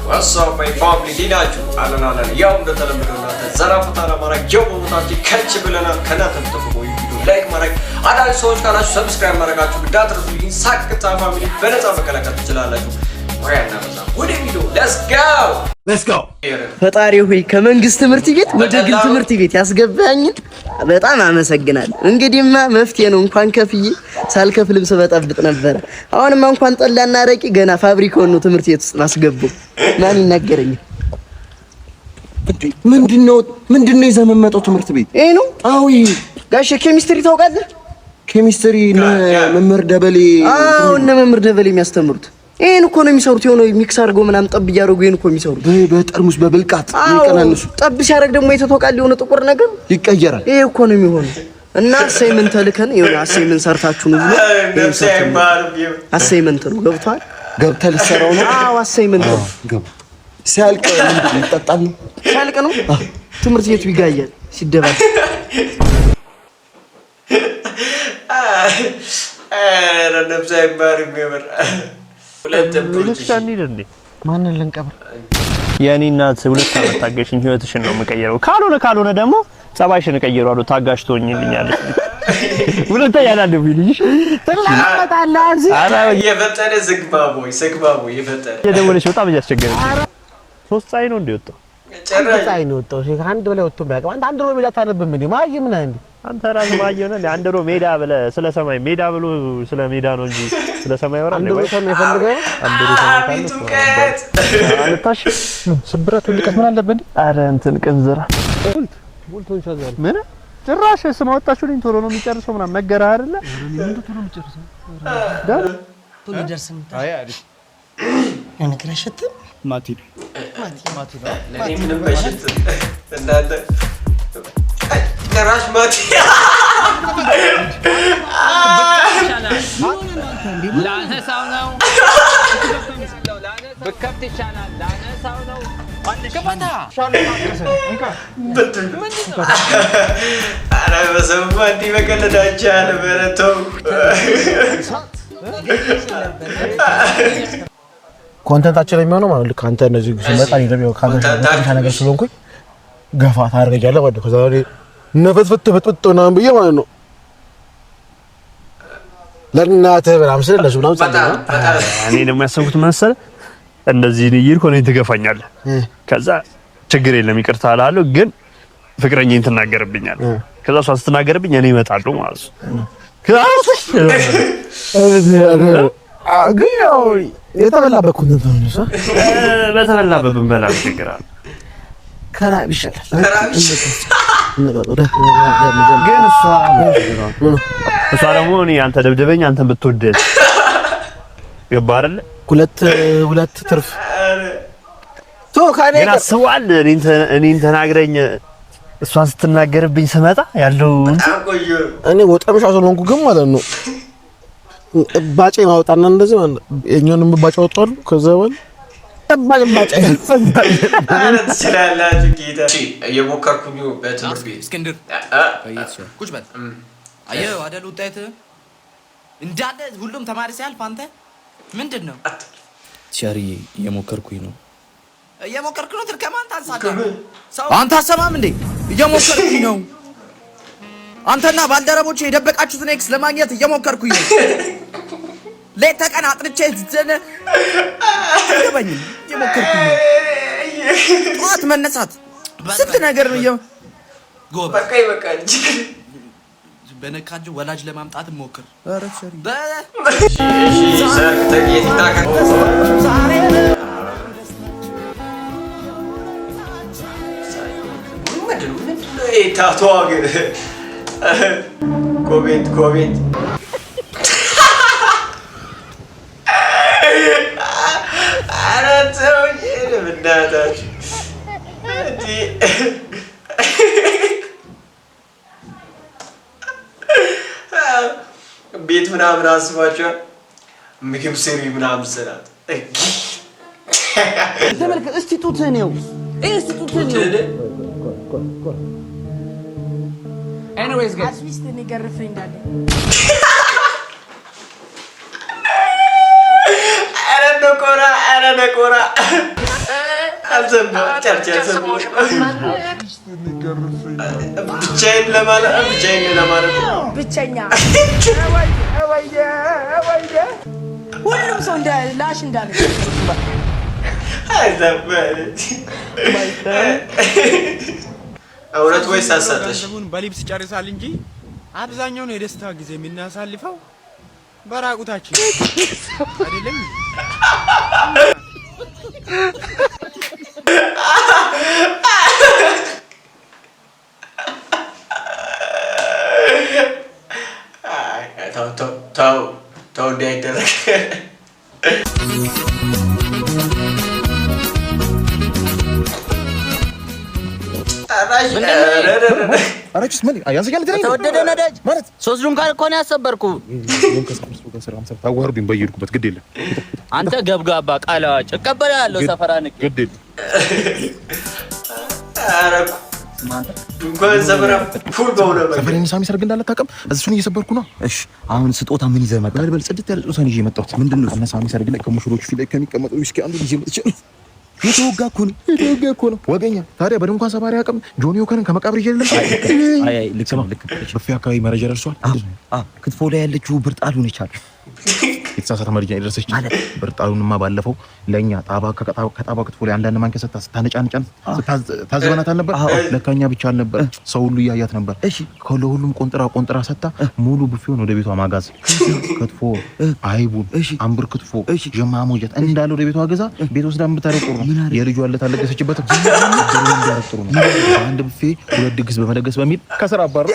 What's up my family? Dinachu አለናለን ያው እንደተለመደው ዘራፍታና ማረግ ጀቦታችን ከች ብለናል ከናተም ተፈቆ ቪዲዮ ላይክ ማረግ አዳል ሰዎች ካላችሁ ሰብስክራይብ ማረጋችሁ እንዳትረሱ ይንሳቅታ ፋሚሊ በነፃ መከላከል ትችላላችሁ ወያና በዛ ወደ ቪዲዮ let's go ፈጣሪ ሆይ ከመንግስት ትምህርት ቤት ወደ ግል ትምህርት ቤት ያስገባኝ በጣም አመሰግናለሁ። እንግዲህማ መፍትሄ ነው እንኳን ከፍዬ ሳልከፍል ልብስ በጠብጥ ነበር። አሁንማ እንኳን ጠላና አረቂ ገና ፋብሪካውን ነው ትምህርት ቤት ውስጥ ማስገባው። ማን ይናገረኝ? ምንድነው የዘመመጠው ትምህርት ቤት? ይሄ ነው። አዎ ይሄ ጋሽ ኬሚስትሪ ታውቃለህ? ኬሚስትሪ መምህር ደበሌ። አዎ እነ መምህር ደበሌ የሚያስተምሩት ይሄን እኮ ነው የሚሰሩት። የሆነ ሚክስ አድርገው ምናምን ጠብ እያደረጉ ይሄን እኮ የሚሰሩት በጠርሙስ በብልቃት ይቀናንሱ። ጠብ ሲያደርግ ደግሞ የተተወቃል የሆነ ጥቁር ነገር ይቀየራል። ይሄ እኮ ነው የሚሆነው። እና አሳይመንት ተልከን የሆነ አሳይመንት ሰርታችሁ ነው አሳይመንት ነው ገብቷል። ገብተህ ልትሰራው ነው? አዎ አሳይመንት ነው። ሲያልቅ ምንድን ይጠጣል? ሲያልቅ ነው ትምህርት ቤቱ ይጋያል ሲደባል። ነብሳይ ባር የሚያምር ማንን ልንቀብር? የኔ እናት 2 አመት ታገሽኝ ህይወትሽን ነው የምቀየረው። ካልሆነ ደግሞ ጸባይሽን እቀይራለሁ። ታጋሽ ትሆኝልኛለሽ። ሁለተኛ ያላለው ቢልሽ ተላመጣላዚ አራ የፈጠረ ዝግባቦይ የፈጠረ የደወለሽ በጣም እያስቸገረች 3 ሳይ ነው እንደወጣው ጨራይ ነው ወጣው። እሺ አንድ በላይ ወጥቶ ባያቀም አንድ ሮ ሜዳ ታነብም እንዴ? ማይ ምን አንዴ አንተ ራስ ማየው ነው አንድ ሮ ሜዳ ብለ ስለ ሰማይ ሜዳ ብሎ ስለ ሜዳ ነው እንጂ ስለ ሰማይ ወራ አንድ ሮ ሰማይ ፈልገው አንድ ሮ ሰማይ ካለ አልታሽ ስብራት ልቀት ምን አለበት? አረ እንትን ቅንዝራ ቡልቶን ሻዛል ምን ጭራሽ ስም አወጣችሁልኝ። ቶሎ ነው የሚጨርሰው ምናምን መገራ አይደለ? ምን ቶሎ ነው የሚጨርሰው? ቶሎ ይደርስም። አይ አይደል ነክራሽት ማቲ ለኔ ምንም ባይሽት እናንተ ከራሽ ማቲ ላነሳው ነው በከብት ይሻላል። ላነሳው ነው አንድ ከመታ አረ በሰማ እንዲ በቀለዳቻ ለበረተው ኮንተንታችን የሚሆነው ማለት ልክ አንተ እንደዚህ ሲመጣ ነው ደግሞ ካንተ ነገር ስለሆንኩኝ ገፋ ታደርጋለህ ማለት ከዛ ወዲህ ነፈትፈት ነው ብዬ ማለት ነው። ለእናትህ በጣም ስለለሽ ምናምን ጸልይ። እኔ ደግሞ ያሰብኩት መሰለህ እንደዚህ ይይር ኮኔ ትገፋኛለህ። ከዛ ችግር የለም ይቅርታ አላለሁ፣ ግን ፍቅረኛዬን ትናገርብኛለህ። ከዛ እሷ ስትናገርብኝ እኔ እመጣለሁ ማለት ነው። ግን ያው የተበላበት ኮንተንት ነው እንዴ? በተበላበት ብንበላ ችግር አለ። ከራብ ይሻላል። ግን እሷ ደግሞ እኔ አንተ ደብደበኝ አንተን ብትወደድ ገባህ አይደለ? ሁለት ትርፍ ካኔ አስዋል እኔን ተናግረኝ እሷን ስትናገርብኝ ስመጣ ያለው እኔ ወጣምሻ ስለሆንኩ ግን ማለት ነው ባጬ ማውጣና እንደዚህ ማለት የኛንም ባጬ አወጣሉ። ከዛ በኋላ ባጬ አረት ስለላችሁ ጌታ እየሞከርኩኝ በትምህርት ቤት እስክንድር ቁጭ በል አየው አይደል ውጤት እንዳለ ሁሉም ተማሪ ሲያልፍ አንተ ምንድነው ቻሪ እየሞከርኩኝ ነው ትርከማን ታንሳለህ አንተ አሰማም እንዴ እየሞከርኩኝ ነው አንተና ባልደረቦቼ የደበቃችሁትን ኤክስ ለማግኘት እየሞከርኩኝ ነው ሌት ተቀን አጥንቼ ይገባኝ እየሞከርኩኝ ነው ጧት መነሳት ስንት ነገር ነው በቃ እንጂ በነካጁ ወላጅ ለማምጣት ሞክር። ኧረ ቻሪ ሰርክ ተጌታ ዛሬ ምንድነው ታቷግ ኮሜንት ምናምን አስባችኋል? ምግብ ስሪ ምናምን ስላት ተመልከት እስቲ ጡትህን ነው እስቲ ጡትህን ነው anyways guys አትሊስት እኔ ገርፈኝ እንዳለ አረ ነቆራ አልዘምባ ጨርጨ ሰሙ ብቻዬን ለማለት ብቸኛ ወይዬ ሁሉም ሰው እንደ ላሽ እንዳለ አውራት ወይስ አሳተሽ በሊብስ ጨርሳል እንጂ አብዛኛውን የደስታ ጊዜ የምናሳልፈው በራቁታችን አይደለም። ተው እንዳይደረግ አረችስ ምን ያንሰኛል ትለኝ ተወደደ ነዳጅ ማለት 3 ድንኳን እኮ ነው ያሰበርኩ ታዋርዱኝ በየሄድኩበት ግድ የለም አንተ ገብጋባ ቃላዋጭ እቀበላለሁ ሰፈራን ግድ የለም አረኩ ድንኳን ሰበራ ፉል በሆነ ሰፈሬን ሳሚ ሰርግ እንዳለ ታውቅም እሱን እየሰበርኩ ነው እሺ አሁን ስጦታ ምን ይዘህ መጣ በል ጽድት ያለ ስጦታ ይዤ መጣሁት ምንድነው እነ ሳሚ ሰርግ ላይ ከሙሽሮቹ ፊት ላይ ከሚቀመጡ እስኪ አንዱ ይዤ መጥቻለሁ የተወጋ እኮ ነው ወገኛ ታዲያ በድንኳን ሰባሪ አቅም ጆኒ ዮከርን ከመቃብር ይዤ ልምጣ አይ ልክ በፊ አካባቢ መረጃ ደርሷል ክትፎ ላይ ያለችው ብርጣሉ ነች አሉ የተሳሳተ መረጃ የደረሰች ብርጣሉንማ ባለፈው ለኛ ከጣባ ክትፎ ላይ አንዳንድ ማንከ ሰጣ ስታነጫንጫን ታዝበናት አልነበር ለካኛ ብቻ አልነበር ሰው ሁሉ ያያት ነበር እሺ ከሁሉም ቆንጥራ ሰጣ ሙሉ ቡፌውን ወደ ቤቷ ማጋዝ ክትፎ አይቡን አምብር ክትፎ ጀማሞጀት እንዳለ ወደ ቤቷ አገዛ ቤት ወስዳ ምታረቁ ነው የልጇ አለ ታለገሰችበት እንዲያረጥሩ ነው አንድ ቡፌ ሁለት ድግስ በመደገስ በሚል ከስራ አባረ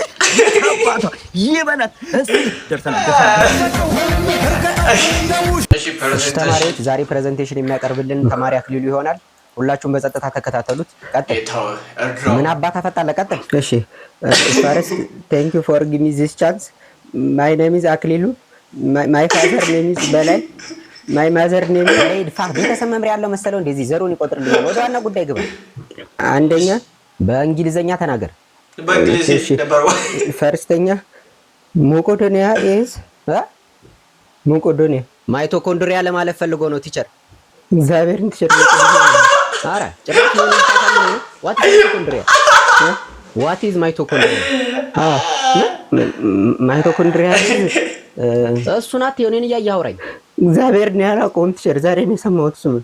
አባታ ይበላት እስቲ ደርሰናል ተማሪዎች ዛሬ ፕሬዘንቴሽን የሚያቀርብልን ተማሪ አክሊሉ ይሆናል። ሁላችሁም በጸጥታ ተከታተሉት። ቀጥል። ምን አባታ ፈጣለ ቀጥል። እሺ first thank you for giving me this chance. My name is አክሊሉ. My father name is በላይ. My mother name is ሬድ ፋ ቤተሰብ መምሪያ ያለው መሰለው እንደዚህ ዘሩን ይቆጥርልኛል። ወደ ዋና ጉዳይ ግባ። አንደኛ በእንግሊዘኛ ተናገር። በእንግሊዝ ነበር ፈርስተኛ ሞቆዶኒያ is ሞቆዶኒያ ማይቶኮንድሪያ ለማለት ፈልጎ ነው ቲቸር እግዚአብሔርን ቲቸር አረ ጭራሽ ነው ታታለ what is ማይቶኮንድሪያ ማይቶኮንድሪያ እሱን አትየው እኔን እያየህ አውራኝ እግዚአብሔርን ያላቆም ቲቸር ዛሬ ነው የሰማሁት እሱን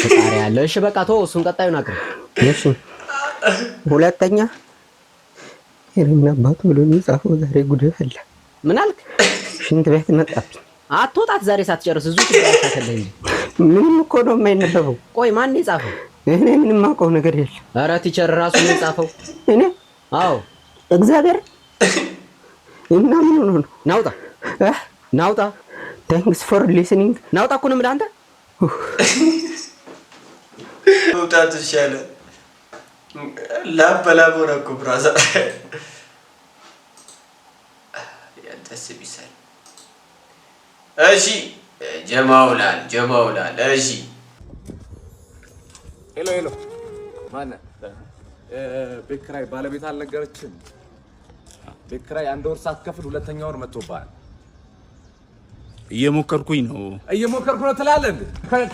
ፈጣሪ ያለ እሺ በቃ ተው እሱን ቀጣዩን አቅርብ እሺ ሁለተኛ የኔና አባቱ ብሎ የሚጻፈው ዛሬ ጉድ ፈላ ምን አልክ ሽንት ቤት መጣብኝ አትወጣት ዛሬ ሳትጨርስ እዙ ትባታለህ ምንም እኮ ነው የማይነበበው ቆይ ማን ይጻፈው እኔ ምንም ማውቀው ነገር የለም ኧረ ቲቸር ራሱ ነው የጻፈው እኔ አዎ እግዚአብሔር እና ምን ነው ናውጣ thanks for listening ናውጣ እኮ ነው የምልህ አንተ ውጣት ይሻለ ላበላቦ ነው እኮ ብራዘር ያንተስ ቢሰል እሺ ጀማውላል እሺ ሄሎ ማነህ ቤት ኪራይ ባለቤት አልነገረችም ቤት ኪራይ አንድ ወር ሳትከፍል ሁለተኛ ወር መጥቶብሃል እየሞከርኩኝ ነው ትላለህ እንዴ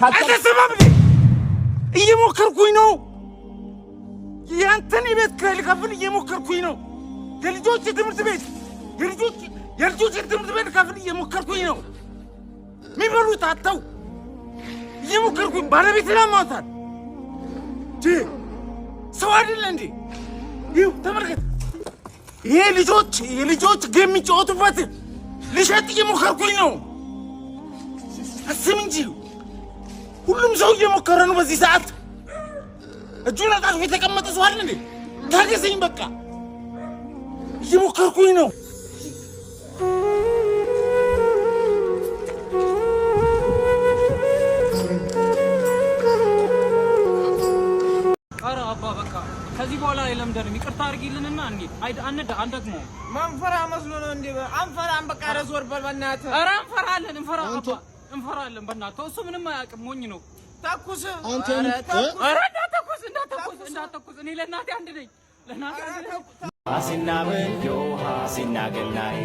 አትሰማም እንዴ እየሞከርኩኝ ነው ያንተን ቤት ኪራይ ልከፍል እየሞከርኩኝ ነው የልጆች ትምህርት ቤት ልከፍል እየሞከርኩኝ ነው የሚበሉት አጥተው እየሞከርኩኝ ባለቤት ለማውጣት ሰው አይደለ እንዴ ይኸው ተመልከት ይሄ የልጆች ጌም የሚጫወቱበት ልሸጥ እየሞከርኩኝ ነው አስብ እንጂ ሁሉም ሰው እየሞከረ ነው በዚህ ሰዓት እጁን አጣጥፎ የተቀመጠ ሰው አይደል እንዴ ታገሰኝ በቃ እየሞከርኩኝ ነው ከዚህ በኋላ አይለምደንም። ይቅርታ አድርጊልንና እንሂድ። አንደግሞ ማንፈራ መስሎ ነው እንዴ? አንፈራም። በቃ ረዞር በል በእናትህ። ኧረ እንፈራለን በእናትህ። እሱ ምንም አያውቅም፣ ሞኝ ነው። ተኩስ አንተ። ኧረ እንዳትተኩስ። እኔ ለእናቴ አንድ ነኝ። አሲና በዮ አሲና ገናይ